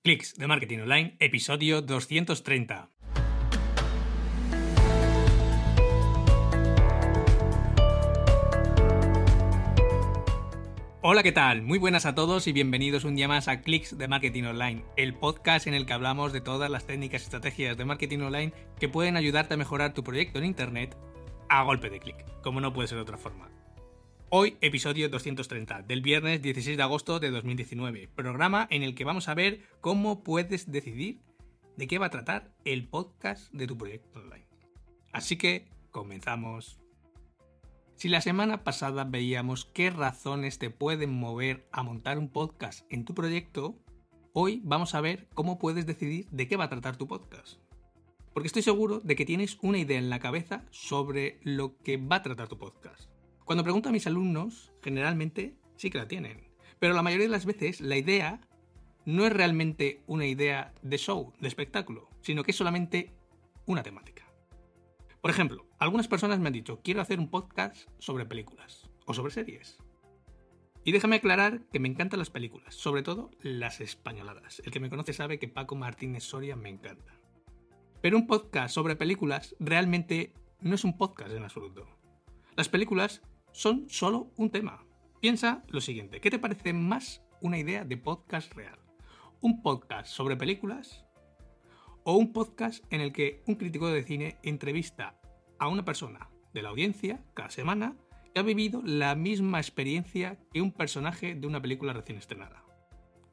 Clics de Marketing Online, episodio 230. Hola, ¿qué tal? Muy buenas a todos y bienvenidos un día más a Clics de Marketing Online, el podcast en el que hablamos de todas las técnicas y estrategias de marketing online que pueden ayudarte a mejorar tu proyecto en Internet a golpe de clic, como no puede ser de otra forma. Hoy, episodio 230, del viernes 16 de agosto de 2019, programa en el que vamos a ver cómo puedes decidir de qué va a tratar el podcast de tu proyecto online. Así que, comenzamos. Si la semana pasada veíamos qué razones te pueden mover a montar un podcast en tu proyecto, hoy vamos a ver cómo puedes decidir de qué va a tratar tu podcast. Porque estoy seguro de que tienes una idea en la cabeza sobre lo que va a tratar tu podcast. Cuando pregunto a mis alumnos, generalmente sí que la tienen. Pero la mayoría de las veces la idea no es realmente una idea de show, de espectáculo, sino que es solamente una temática. Por ejemplo, algunas personas me han dicho, quiero hacer un podcast sobre películas o sobre series. Y déjame aclarar que me encantan las películas, sobre todo las españoladas. El que me conoce sabe que Paco Martínez Soria me encanta. Pero un podcast sobre películas realmente no es un podcast en absoluto. Las películas son solo un tema. Piensa lo siguiente, ¿qué te parece más una idea de podcast real? ¿Un podcast sobre películas o un podcast en el que un crítico de cine entrevista a una persona de la audiencia cada semana que ha vivido la misma experiencia que un personaje de una película recién estrenada?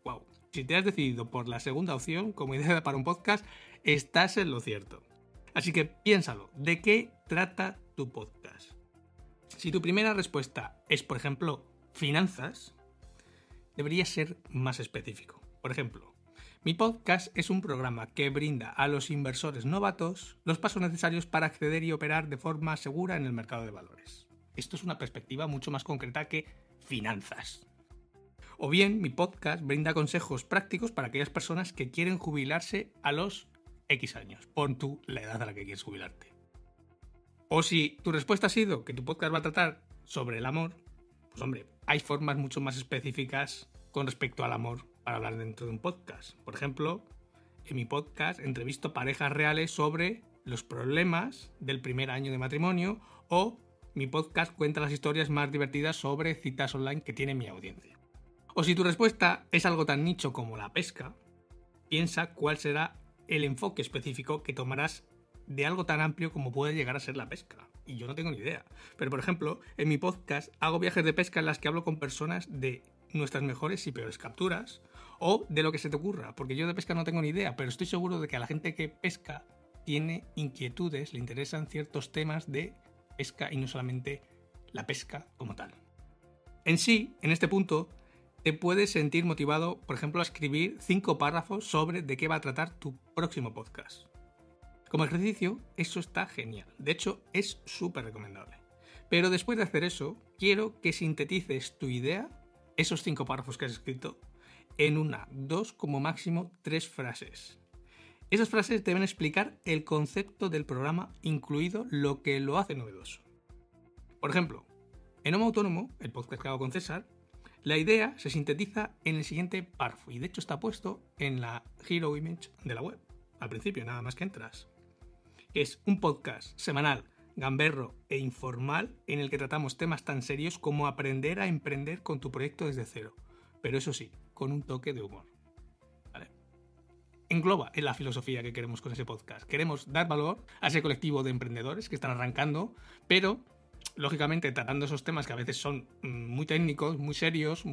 ¡Wow! Si te has decidido por la segunda opción como idea para un podcast, estás en lo cierto. Así que piénsalo, ¿de qué trata tu podcast? Si tu primera respuesta es, por ejemplo, finanzas, deberías ser más específico. Por ejemplo, mi podcast es un programa que brinda a los inversores novatos los pasos necesarios para acceder y operar de forma segura en el mercado de valores. Esto es una perspectiva mucho más concreta que finanzas. O bien, mi podcast brinda consejos prácticos para aquellas personas que quieren jubilarse a los X años. Pon tú la edad a la que quieres jubilarte. O si tu respuesta ha sido que tu podcast va a tratar sobre el amor, pues hombre, hay formas mucho más específicas con respecto al amor para hablar dentro de un podcast. Por ejemplo, en mi podcast entrevisto parejas reales sobre los problemas del primer año de matrimonio, o mi podcast cuenta las historias más divertidas sobre citas online que tiene mi audiencia. O si tu respuesta es algo tan nicho como la pesca, piensa cuál será el enfoque específico que tomarás de algo tan amplio como puede llegar a ser la pesca. Y yo no tengo ni idea. Pero, por ejemplo, en mi podcast hago viajes de pesca en las que hablo con personas de nuestras mejores y peores capturas, o de lo que se te ocurra, porque yo de pesca no tengo ni idea, pero estoy seguro de que a la gente que pesca tiene inquietudes, le interesan ciertos temas de pesca y no solamente la pesca como tal. En sí, en este punto, te puedes sentir motivado, por ejemplo, a escribir 5 párrafos sobre de qué va a tratar tu próximo podcast. Como ejercicio, eso está genial. De hecho, es súper recomendable. Pero después de hacer eso, quiero que sintetices tu idea, esos 5 párrafos que has escrito, en 1, 2, como máximo 3 frases. Esas frases deben explicar el concepto del programa, incluido lo que lo hace novedoso. Por ejemplo, en Homo Autónomo, el podcast que hago con César, la idea se sintetiza en el siguiente párrafo, y de hecho está puesto en la Hero Image de la web, al principio, nada más que entras. Es un podcast semanal, gamberro e informal en el que tratamos temas tan serios como aprender a emprender con tu proyecto desde cero, pero eso sí, con un toque de humor. ¿Vale? Engloba en la filosofía que queremos con ese podcast. Queremos dar valor a ese colectivo de emprendedores que están arrancando, pero lógicamente tratando esos temas que a veces son muy técnicos, muy serios,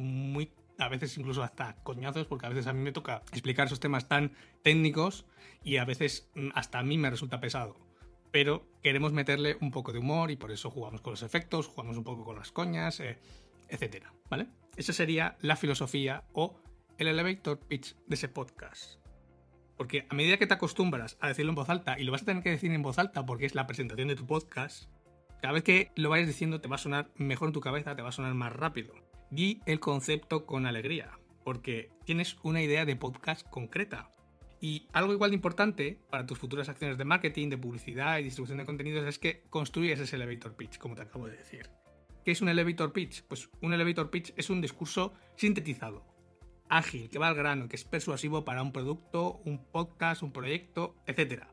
a veces incluso hasta coñazos, porque a veces a mí me toca explicar esos temas tan técnicos y a veces hasta a mí me resulta pesado. Pero queremos meterle un poco de humor y por eso jugamos con los efectos, jugamos un poco con las coñas, etcétera, ¿vale? Esa sería la filosofía o el elevator pitch de ese podcast. Porque a medida que te acostumbras a decirlo en voz alta, y lo vas a tener que decir en voz alta porque es la presentación de tu podcast, cada vez que lo vayas diciendo te va a sonar mejor en tu cabeza, te va a sonar más rápido. Di el concepto con alegría, porque tienes una idea de podcast concreta. Y algo igual de importante para tus futuras acciones de marketing, de publicidad y distribución de contenidos es que construyas ese elevator pitch, como te acabo de decir. ¿Qué es un elevator pitch? Pues un elevator pitch es un discurso sintetizado, ágil, que va al grano, que es persuasivo para un producto, un podcast, un proyecto, etc.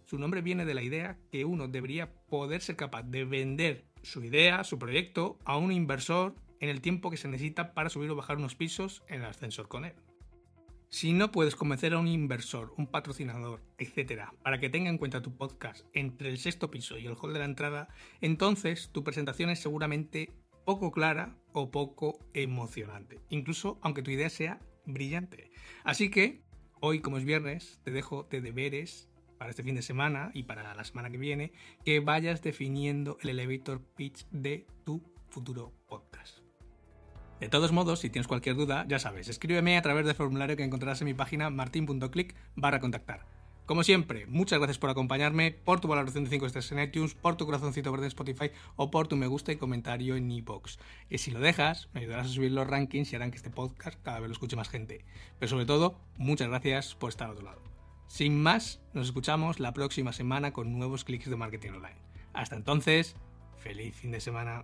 Su nombre viene de la idea que uno debería poder ser capaz de vender su idea, su proyecto, a un inversor en el tiempo que se necesita para subir o bajar unos pisos en el ascensor con él. Si no puedes convencer a un inversor, un patrocinador, etc., para que tenga en cuenta tu podcast entre el 6º piso y el hall de la entrada, entonces tu presentación es seguramente poco clara o poco emocionante, incluso aunque tu idea sea brillante. Así que hoy, como es viernes, te dejo de deberes para este fin de semana y para la semana que viene, que vayas definiendo el elevator pitch de tu futuro podcast. De todos modos, si tienes cualquier duda, ya sabes, escríbeme a través del formulario que encontrarás en mi página martin.click/contactar. Como siempre, muchas gracias por acompañarme, por tu valoración de 5 estrellas en iTunes, por tu corazoncito verde en Spotify o por tu me gusta y comentario en iVoox. Y si lo dejas, me ayudarás a subir los rankings y harán que este podcast cada vez lo escuche más gente. Pero sobre todo, muchas gracias por estar a otro lado. Sin más, nos escuchamos la próxima semana con nuevos clics de marketing online. Hasta entonces, feliz fin de semana.